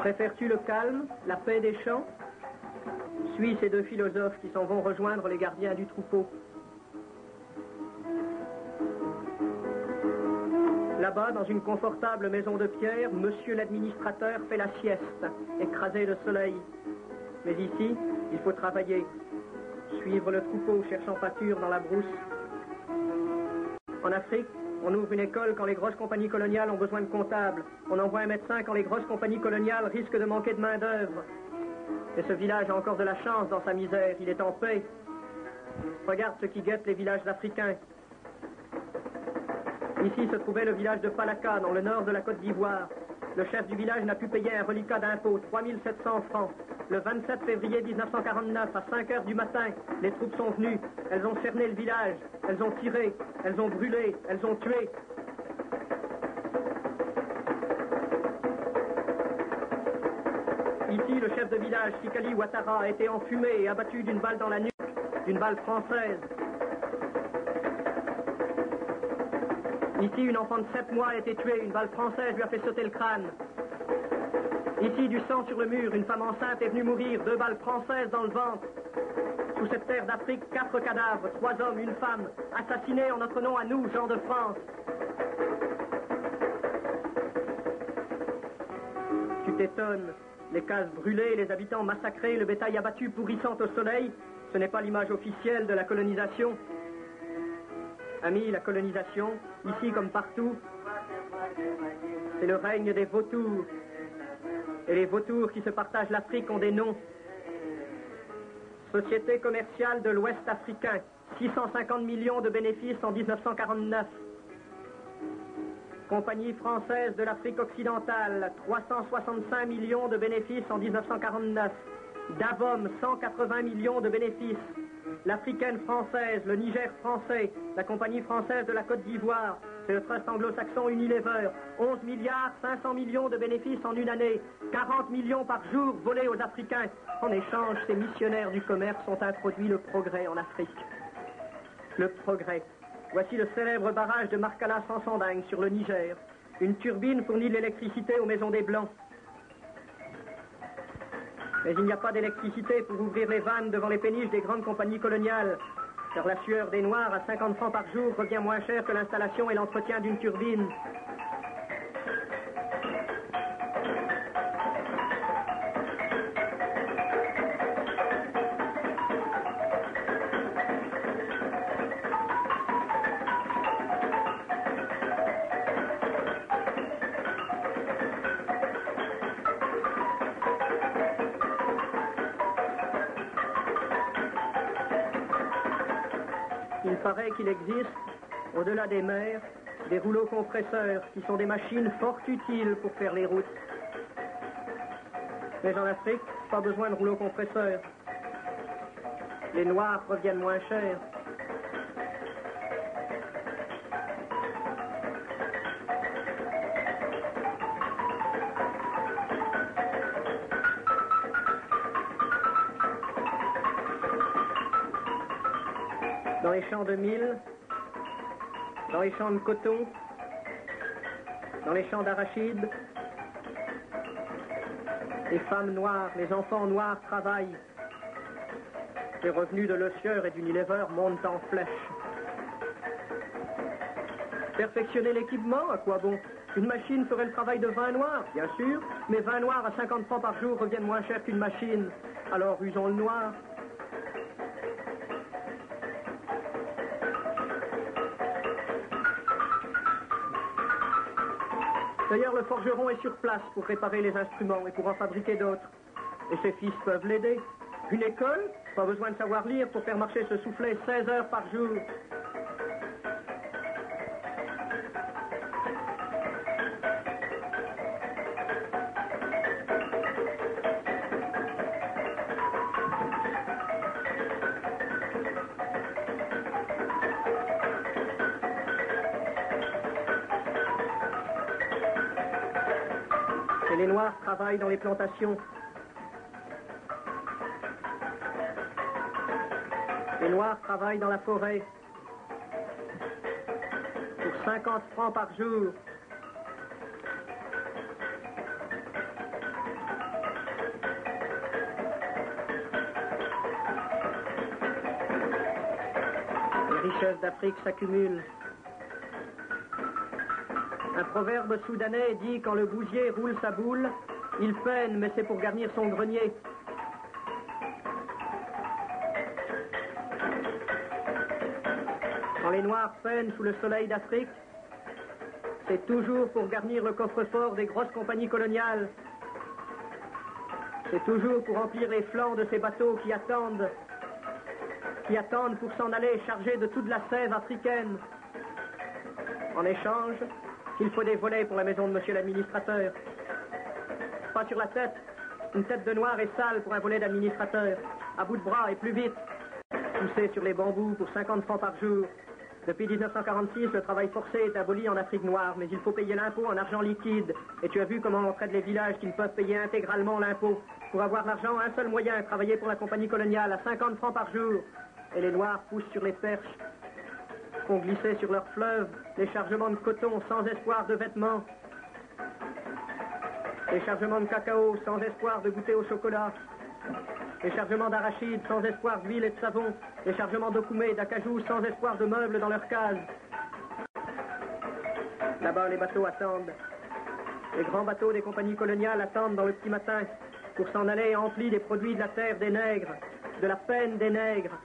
Préfères-tu le calme, la paix des champs? Suis ces deux philosophes qui s'en vont rejoindre les gardiens du troupeau. Là-bas, dans une confortable maison de pierre, monsieur l'administrateur fait la sieste, écrasé de soleil. Mais ici, il faut travailler, suivre le troupeau cherchant pâture dans la brousse. En Afrique, on ouvre une école quand les grosses compagnies coloniales ont besoin de comptables. On envoie un médecin quand les grosses compagnies coloniales risquent de manquer de main-d'œuvre. Et ce village a encore de la chance dans sa misère, il est en paix. Regarde ce qui guette les villages africains. Ici se trouvait le village de Falaka, dans le nord de la Côte d'Ivoire. Le chef du village n'a pu payer un reliquat d'impôt, 3700 francs. Le 27 février 1949, à 5 heures du matin, les troupes sont venues. Elles ont cerné le village. Elles ont tiré. Elles ont brûlé. Elles ont tué. Ici, le chef de village, Sikali Ouattara, a été enfumé et abattu d'une balle dans la nuque, d'une balle française. Ici, une enfant de 7 mois a été tuée. Une balle française lui a fait sauter le crâne. Ici, du sang sur le mur, une femme enceinte est venue mourir, 2 balles françaises dans le ventre. Sous cette terre d'Afrique, 4 cadavres, 3 hommes, une femme, assassinés en notre nom à nous, gens de France. Tu t'étonnes, les cases brûlées, les habitants massacrés, le bétail abattu pourrissant au soleil, ce n'est pas l'image officielle de la colonisation. Amis, la colonisation, ici comme partout, c'est le règne des vautours. Et les vautours qui se partagent l'Afrique ont des noms. Société commerciale de l'Ouest africain, 650 millions de bénéfices en 1949. Compagnie française de l'Afrique occidentale, 365 millions de bénéfices en 1949. Davom, 180 millions de bénéfices. L'Africaine française, le Niger français, la Compagnie française de la Côte d'Ivoire, c'est le trust anglo-saxon Unilever, 11 milliards 500 millions de bénéfices en une année, 40 millions par jour volés aux Africains. En échange, ces missionnaires du commerce ont introduit le progrès en Afrique. Le progrès. Voici le célèbre barrage de Marcala Sansanding sur le Niger. Une turbine fournit de l'électricité aux maisons des Blancs. Mais il n'y a pas d'électricité pour ouvrir les vannes devant les péniches des grandes compagnies coloniales. Car la sueur des Noirs à 50 francs par jour revient moins cher que l'installation et l'entretien d'une turbine. Il paraît qu'il existe, au-delà des mers, des rouleaux compresseurs qui sont des machines fort utiles pour faire les routes. Mais en Afrique, pas besoin de rouleaux compresseurs. Les Noirs reviennent moins chers. Dans les champs de mil, dans les champs de coton, dans les champs d'arachide, les femmes noires, les enfants noirs travaillent. Les revenus de l'Ossieur et d'Unilever montent en flèche. Perfectionner l'équipement, à quoi bon? Une machine ferait le travail de 20 noirs, bien sûr, mais 20 noirs à 50 francs par jour reviennent moins cher qu'une machine. Alors usons le noir. D'ailleurs, le forgeron est sur place pour réparer les instruments et pour en fabriquer d'autres. Et ses fils peuvent l'aider. Une école? Pas besoin de savoir lire pour faire marcher ce soufflet 16 heures par jour. Et les Noirs travaillent dans les plantations. Les Noirs travaillent dans la forêt. Pour 50 francs par jour. richesses d'Afrique s'accumulent. Un proverbe soudanais dit « Quand le bousier roule sa boule, il peine, mais c'est pour garnir son grenier ». Quand les Noirs peinent sous le soleil d'Afrique, c'est toujours pour garnir le coffre-fort des grosses compagnies coloniales. C'est toujours pour remplir les flancs de ces bateaux qui attendent pour s'en aller chargés de toute la sève africaine. En échange, il faut des volets pour la maison de monsieur l'administrateur. Pas sur la tête. Une tête de noir est sale pour un volet d'administrateur. À bout de bras et plus vite. Poussé sur les bambous pour 50 francs par jour. Depuis 1946, le travail forcé est aboli en Afrique noire, mais il faut payer l'impôt en argent liquide. Et tu as vu comment on traite les villages qui ne peuvent payer intégralement l'impôt. Pour avoir l'argent, un seul moyen, travailler pour la compagnie coloniale à 50 francs par jour. Et les Noirs poussent sur les perches, font glisser sur leurs fleuves les chargements de coton sans espoir de vêtements, les chargements de cacao sans espoir de goûter au chocolat, les chargements d'arachide sans espoir d'huile et de savon, les chargements d'okoumé et d'acajou sans espoir de meubles dans leurs cases. Là-bas, les bateaux attendent. Les grands bateaux des compagnies coloniales attendent dans le petit matin pour s'en aller emplis des produits de la terre des nègres, de la peine des nègres,